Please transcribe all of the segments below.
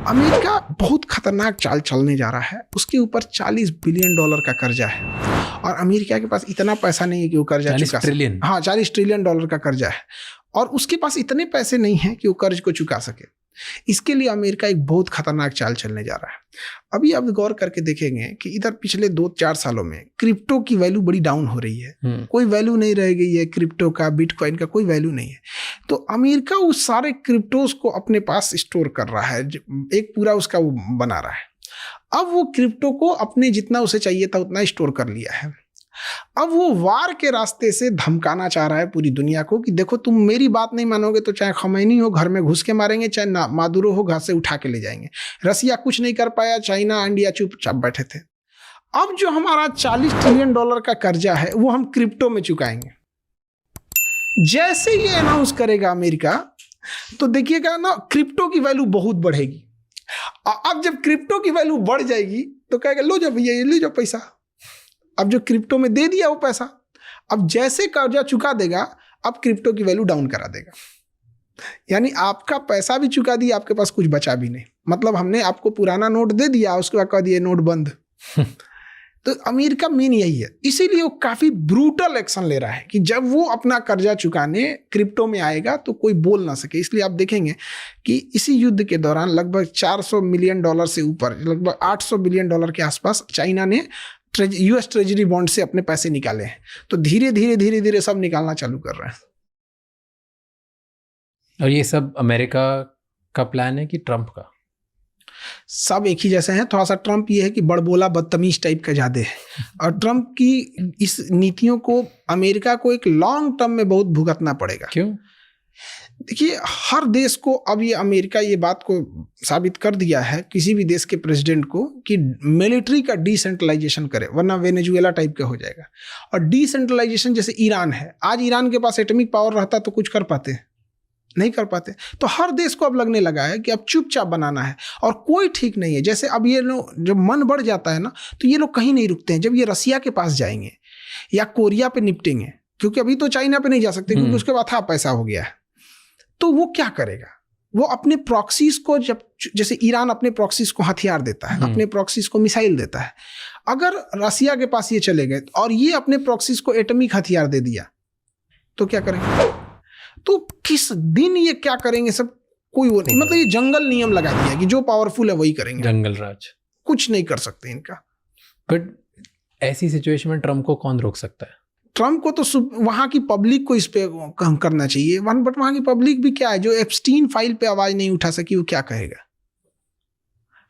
America बहुत खतरनाक चाल चलने जा रहा है। उसके ऊपर $40 बिलियन का कर्जा है और अमेरिका के पास इतना पैसा नहीं है कि वो कर्जा चुका सके। हाँ, $40 ट्रिलियन का कर्जा है और उसके पास इतने पैसे नहीं हैं कि वो कर्ज को चुका सके। इसके लिए अमेरिका एक बहुत खतरनाक चाल चलने जा रहा है। अभी आप गौर करके देखेंगे कि इधर पिछले 2-4 सालों में क्रिप्टो की वैल्यू बड़ी डाउन हो रही है। कोई वैल्यू नहीं रह गई है क्रिप्टो का, बिटकॉइन का कोई वैल्यू नहीं है। तो अमेरिका उस सारे क्रिप्टोज को अपने पास स्टोर कर रहा है, एक पूरा उसका वो बना रहा है। अब वो क्रिप्टो को अपने जितना उसे चाहिए था उतना स्टोर कर लिया है। अब वो वार के रास्ते से धमकाना चाह रहा है पूरी दुनिया को कि देखो तुम मेरी बात नहीं मानोगे तो चाहे खमैनी हो घर में घुस के मारेंगे, चाहे मादुरो हो घास से उठा के ले जाएंगे। रसिया कुछ नहीं कर पाया, चाइना इंडिया चुपचाप बैठे थे। अब जो हमारा $40 ट्रिलियन का कर्जा है वो हम क्रिप्टो में चुकाएंगे। जैसे ये अनाउंस करेगा अमेरिका तो देखिएगा ना, क्रिप्टो की वैल्यू बहुत बढ़ेगी। अब जब क्रिप्टो की वैल्यू बढ़ जाएगी तो कहेगा लो जाओ भैया, ये ले जाओ पैसा। अब जो क्रिप्टो में दे दिया वो पैसा, अब जैसे कर्जा चुका देगा अब क्रिप्टो की वैल्यू डाउन करा देगा। यानी आपका पैसा भी चुका दिया, आपके पास कुछ बचा भी नहीं। मतलब हमने आपको पुराना नोट दे दिया, उसके बाद कह दिया नोट बंद। तो अमेरिका मेन यही है, इसीलिए वो काफी ब्रूटल एक्शन ले रहा है कि जब वो अपना कर्जा चुकाने क्रिप्टो में आएगा तो कोई बोल ना सके। इसलिए आप देखेंगे कि इसी युद्ध के दौरान लगभग $400 मिलियन से ऊपर, लगभग $800 बिलियन के आसपास चाइना ने US ट्रेजरी बॉन्ड से अपने पैसे निकाले हैं। तो धीरे धीरे सब निकालना चालू कर रहे हैं। और ये सब अमेरिका का प्लान है कि ट्रंप का? सब एक ही जैसे हैं। थोड़ा सा ट्रंप ये है कि बड़बोला बदतमीज टाइप का ज्यादा है और ट्रंप की इस नीतियों को अमेरिका को एक लॉन्ग टर्म में बहुत भुगतना पड़ेगा। क्यों? देखिए, हर देश को अब ये अमेरिका ये बात को साबित कर दिया है, किसी भी देश के प्रेसिडेंट को, कि मिलिट्री का डिसेंट्रलाइजेशन करे वरना वेनेजुएला टाइप का हो जाएगा। और डिसेंट्रलाइजेशन जैसे ईरान है, आज ईरान के पास एटॉमिक पावर रहता तो कुछ कर पाते, नहीं कर पाते। तो हर देश को अब लगने लगा है कि अब चुपचाप बनाना है और कोई ठीक नहीं है। जैसे अब ये लोग जब मन बढ़ जाता है ना तो ये लोग कहीं नहीं रुकते हैं। जब ये रसिया के पास जाएंगे या कोरिया पे निपटेंगे, क्योंकि अभी तो चाइना पे नहीं जा सकते क्योंकि उसके बाद था पैसा हो गया है, तो वो क्या करेगा? वो अपने प्रॉक्सीज को, जब जैसे ईरान अपने प्रॉक्सीज को हथियार देता है, अपने प्रॉक्सीज को मिसाइल देता है, अगर रसिया के पास ये चले गए और ये अपने प्रॉक्सीज को एटॉमिक हथियार दे दिया तो क्या करेंगे? तो किस दिन ये क्या करेंगे सब कोई वो नहीं। मतलब ये जंगल नियम लगा दिया कि जो पावरफुल है वही करेंगे, जंगल राज, कुछ नहीं कर सकते इनका। बट ऐसी सिचुएशन में ट्रंप को कौन रोक सकता है? ट्रंप को तो वहां की पब्लिक को इस पे करना चाहिए। बट वहां की पब्लिक भी क्या है, जो एप्स्टीन फाइल पे आवाज नहीं उठा सकी, वो क्या कहेगा?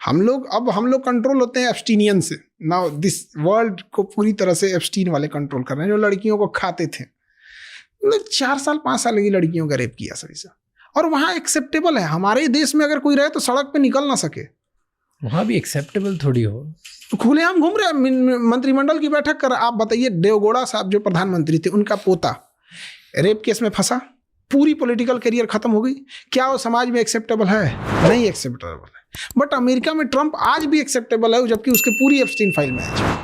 हम लोग कंट्रोल होते हैं एप्स्टीनियन से। नाउ दिस वर्ल्ड को पूरी तरह से एप्स्टीन वाले कंट्रोल कर रहे हैं, जो लड़कियों को खाते थे। 4 साल 5 साल की लड़कियों का रेप किया सभी से, और वहां एक्सेप्टेबल है। हमारे देश में अगर कोई रहे तो सड़क पे निकल ना सके, वहां भी एक्सेप्टेबल थोड़ी हो। तो खुलेआम घूम रहे हैं, मंत्रिमंडल की बैठक कर। आप बताइए, देवगौड़ा साहब जो प्रधानमंत्री थे, उनका पोता रेप केस में फंसा, पूरी पॉलिटिकल करियर खत्म हो गई। क्या वो समाज में एक्सेप्टेबल है? नहीं एक्सेप्टेबल है। बट अमेरिका में ट्रंप आज भी एक्सेप्टेबल है, जबकि उसके पूरी एप्स्टीन फाइल में है।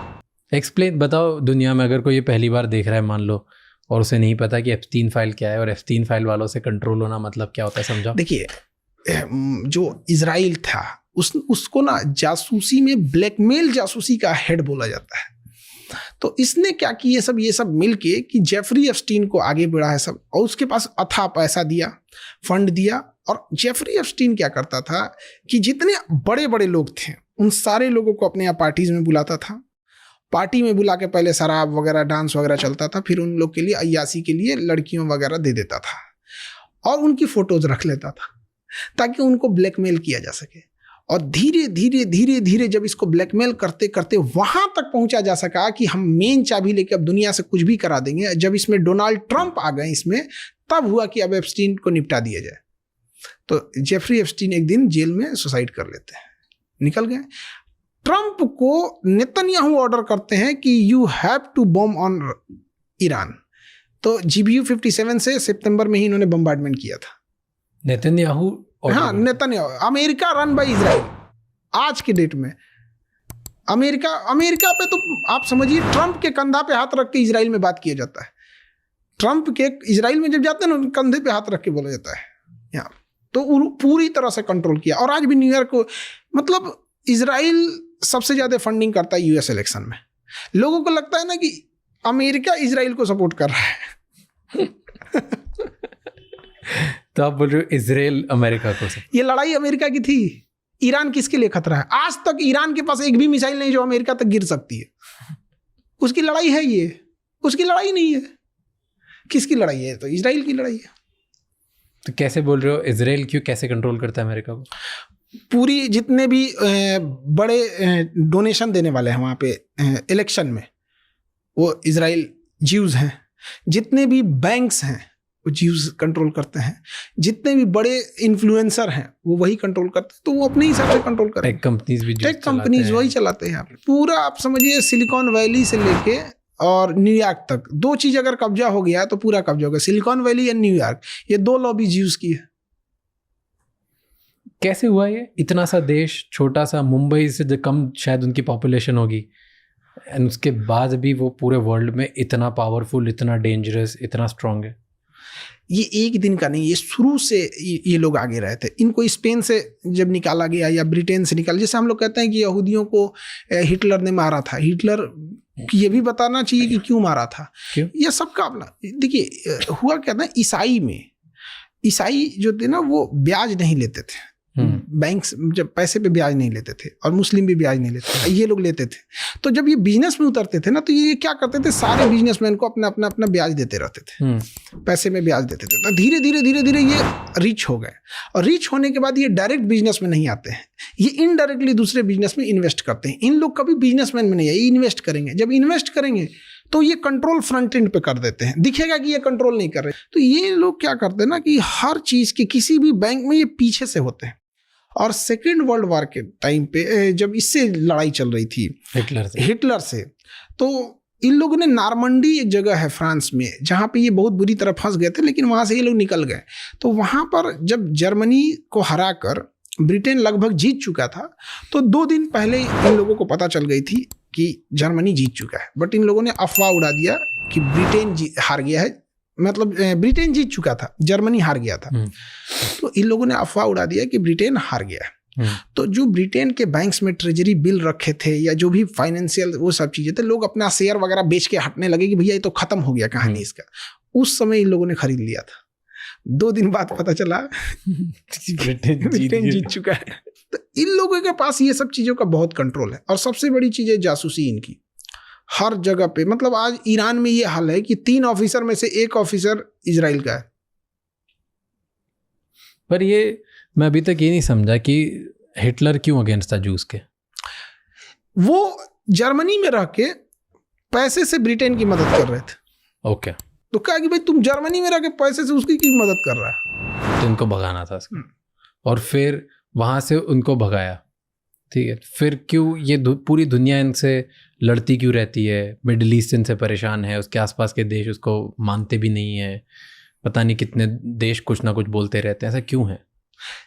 एक्सप्लेन बताओ दुनिया में, अगर कोई ये पहली बार देख रहा है मान लो, और उसे नहीं पता कि एप्स्टीन फाइल क्या है और एप्स्टीन फाइल वालों से कंट्रोल होना मतलब क्या होता है, समझाओ। देखिए, जो इजराइल था उसको ना जासूसी में ब्लैकमेल जासूसी का हेड बोला जाता है। तो इसने क्या कि ये सब मिलके कि जेफरी एप्स्टीन को आगे बढ़ा है सब, और उसके पास अथाह पैसा दिया, फंड दिया। और जेफरी एप्स्टीन क्या करता था कि जितने बड़े बड़े लोग थे उन सारे लोगों को अपने यहाँ पार्टीज में बुलाता था। पार्टी में बुला के पहले शराब वगैरह, डांस वगैरह चलता था, फिर उन लोग के लिए अय्यासी के लिए लड़कियों वगैरह दे देता था और उनकी फोटोज रख लेता था ताकि उनको ब्लैकमेल किया जा सके। और धीरे धीरे जब इसको ब्लैकमेल करते करते वहां तक पहुंचा जा सका कि हम मेन चाबी लेके अब दुनिया से कुछ भी करा देंगे। जब इसमें डोनाल्ड ट्रंप आ गए इसमें, तब हुआ कि अब एप्स्टीन को निपटा दिया जाए। तो जेफरी एप्स्टीन एक दिन जेल में सुसाइड कर लेते हैं, निकल गए। ट्रंप को नेतन्याहू ऑर्डर करते हैं कि you have to bomb on Iran. तो GBU-57 से सितंबर में ही इन्होंने बम्बार्डमेंट किया था। नेतन्याहू? हाँ, Netanyahu. America run by Israel आज के डेट में। अमेरिका पे तो आप समझिए ट्रंप के कंधा पे हाथ रख के इजराइल में बात किया जाता है। ट्रंप के इजराइल में जब जाते हैं ना, कंधे पे हाथ रख के बोला जाता है। यहाँ तो पूरी तरह से कंट्रोल किया। और आज भी न्यूयॉर्क को, मतलब इजराइल सबसे ज्यादा फंडिंग करता है यूएस इलेक्शन में। लोगों को लगता है ना कि अमेरिका इजराइल को सपोर्ट कर रहा है। तो आप बोल रहे हो इजराइल अमेरिका को से? ये लड़ाई अमेरिका की थी। ईरान किसके लिए खतरा है? आज तक ईरान के पास एक भी मिसाइल नहीं जो अमेरिका तक गिर सकती है। उसकी लड़ाई है ये, उसकी लड़ाई नहीं है। किसकी लड़ाई है? तो इजराइल की लड़ाई है। तो कैसे बोल रहे हो इजराइल क्यों, कैसे कंट्रोल करता है अमेरिका को? पूरी जितने भी बड़े डोनेशन देने वाले हैं वहाँ पे इलेक्शन में, वो इजराइल ज्यूज हैं। जितने भी बैंक्स हैं वो ज्यूज कंट्रोल करते हैं। जितने भी बड़े इन्फ्लुएंसर हैं वो वही कंट्रोल करते हैं। तो वो अपने हिसाब से कंट्रोल करते हैं। टेक कंपनीज भी, टेक कंपनीज वही चलाते हैं। पूरा आप समझिए सिलिकॉन वैली से लेके और न्यूयॉर्क तक, दो चीज अगर कब्जा हो गया तो पूरा कब्जा हो गया। सिलिकॉन वैली या न्यूयॉर्क, ये दो लॉबी ज्यूज की है। कैसे हुआ ये? इतना सा देश, छोटा सा, मुंबई से जो कम शायद उनकी पॉपुलेशन होगी, एंड उसके बाद भी वो पूरे वर्ल्ड में इतना पावरफुल, इतना डेंजरस, इतना स्ट्रांग है। ये एक दिन का नहीं, ये शुरू से ये लोग आगे रहे थे। इनको स्पेन से जब निकाला गया या ब्रिटेन से निकाला, जैसे हम लोग कहते हैं कि यहूदियों को हिटलर ने मारा था। हिटलर ये भी बताना चाहिए कि क्यों मारा था। क्यों? ये सबका अपना, देखिए हुआ क्या था, ईसाई जो थे ना वो ब्याज नहीं लेते थे। बैंक जब पैसे पे ब्याज नहीं लेते थे, और मुस्लिम भी ब्याज नहीं लेते थे, ये लोग लेते थे। तो जब ये बिजनेस में उतरते थे ना, तो ये क्या करते थे, सारे बिजनेसमैन को अपना अपना अपना ब्याज देते रहते थे, पैसे में ब्याज देते थे। तो धीरे धीरे ये रिच हो गए। और रिच होने के बाद ये डायरेक्ट बिजनेस में नहीं आते हैं, ये इनडायरेक्टली दूसरे बिजनेस में इन्वेस्ट करते हैं। इन लोग कभी बिजनेसमैन में नहीं है, ये इन्वेस्ट करेंगे। जब इन्वेस्ट करेंगे तो ये कंट्रोल फ्रंट एंड पे कर देते हैं, दिखेगा कि ये कंट्रोल नहीं कर रहे। तो ये लोग क्या करते हैं ना कि हर चीज के, किसी भी बैंक में ये पीछे से होते हैं। और सेकेंड वर्ल्ड वॉर के टाइम पे जब इससे लड़ाई चल रही थी हिटलर से, तो इन लोगों ने नार्मंडी, एक जगह है फ्रांस में जहाँ पे ये बहुत बुरी तरह फंस गए थे, लेकिन वहाँ से ये लोग निकल गए। तो वहाँ पर जब जर्मनी को हराकर ब्रिटेन लगभग जीत चुका था, तो 2 दिन पहले इन लोगों को पता चल गई थी कि जर्मनी जीत चुका है। बट इन लोगों ने अफवाह उड़ा दिया कि ब्रिटेन हार गया है, मतलब ब्रिटेन जीत चुका था, जर्मनी हार गया था। तो इन लोगों ने अफवाह उड़ा दिया कि ब्रिटेन हार गया है। तो जो ब्रिटेन के बैंक्स में ट्रेजरी बिल रखे थे या जो भी फाइनेंशियल वो सब चीजें थे, लोग अपना शेयर वगैरह बेच के हटने लगे कि भैया ये तो खत्म हो गया कहानी इसका। उस समय इन लोगों ने खरीद लिया था। 2 दिन बाद पता चला ब्रिटेन जीत चुका है। तो इन लोगों के पास ये सब चीजों का बहुत कंट्रोल है। और सबसे बड़ी चीज है जासूसी इनकी, हर जगह पे। मतलब आज ईरान में ये हाल है कि 3 ऑफिसर में से 1 ऑफिसर इजराइल का है। पर ये मैं अभी तक ये नहीं समझा कि हिटलर क्यों अगेंस्ट था जूस के। वो जर्मनी में रह के पैसे से ब्रिटेन की मदद कर रहे थे। ओके। तो कहा कि भाई तुम जर्मनी में रह के पैसे से उसकी क्यों मदद कर रहा है? तो उनको भगाना था उसको। और फिर वहां से उनको भगाया, ठीक है। फिर क्यों ये पूरी दुनिया इनसे लड़ती क्यों रहती है? मिडिल ईस्ट इनसे परेशान है, उसके आसपास के देश उसको मानते भी नहीं है, पता नहीं कितने देश कुछ ना कुछ बोलते रहते हैं। ऐसा क्यों है?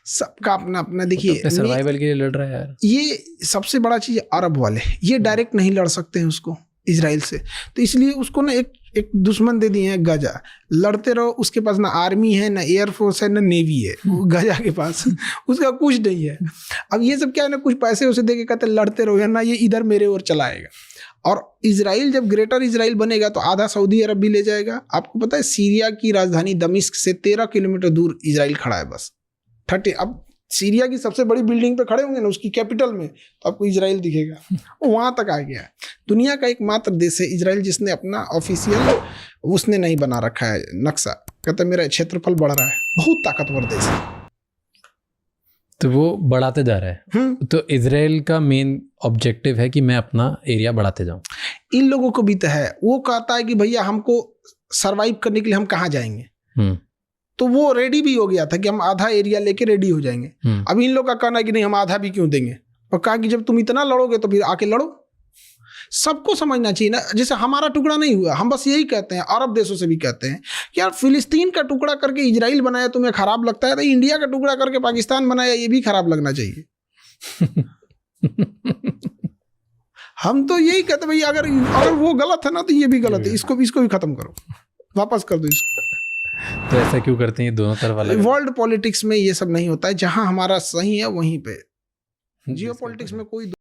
सबका अपना अपना, देखिए तो सर्वाइवल के लिए लड़ रहा है यार। ये सबसे बड़ा चीज अरब वाले, ये डायरेक्ट नहीं लड़ सकते हैं उसको इजराइल से, तो इसलिए उसको ना एक दुश्मन दे दिए हैं, गजा। लड़ते रहो, उसके पास ना आर्मी है, ना एयरफोर्स है, ना नेवी है, गजा के पास उसका कुछ नहीं है। अब ये सब क्या है ना, कुछ पैसे उसे दे के कहते लड़ते रहो, या ना ये इधर मेरे ओर चलाएगा। और इजराइल जब ग्रेटर इजराइल बनेगा तो आधा सऊदी अरब भी ले जाएगा। आपको पता है सीरिया की राजधानी दमिश्क से 13 किलोमीटर दूर इजराइल खड़ा है, बस 30। अब सीरिया की सबसे बड़ी बिल्डिंग पे खड़े होंगे ना उसकी कैपिटल में, तो आपको इजराइल दिखेगा। वहां तक आ गया है। दुनिया का एकमात्र देश है इजराइल जिसने अपना ऑफिशियल उसने नहीं बना रखा है नक्शा। कहता मेरा क्षेत्रफल बढ़ रहा है, बहुत ताकतवर देश है। तो वो बढ़ाते जा रहा है। तो इजराइल का मेन ऑब्जेक्टिव है कि मैं अपना एरिया बढ़ाते जाऊं। इन लोगों को भी तो है, वो कहता है कि भैया हमको सरवाइव करने के लिए हम कहाँ जाएंगे। तो वो रेडी भी हो गया था कि हम आधा एरिया लेके रेडी हो जाएंगे। अब इन लोग का कहना है कि नहीं हम आधा भी क्यों देंगे, और कहा कि जब तुम इतना लड़ोगे तो फिर आके लड़ो। सबको समझना चाहिए ना, जैसे हमारा टुकड़ा नहीं हुआ, हम बस यही कहते हैं, अरब देशों से भी कहते हैं कि यार फिलिस्तीन का टुकड़ा करके इजराइल बनाया तुम्हें खराब लगता है, तो इंडिया का टुकड़ा करके पाकिस्तान बनाया ये भी खराब लगना चाहिए। हम तो यही कहते भाई अगर वो गलत है ना तो ये भी गलत है, इसको भी खत्म करो, वापस कर दो इसको। तो ऐसा क्यों करते हैं ये दोनों तरफ अलग? वर्ल्ड पॉलिटिक्स में ये सब नहीं होता है, जहां हमारा सही है वहीं पे। जिसका जियो पॉलिटिक्स तो- में कोई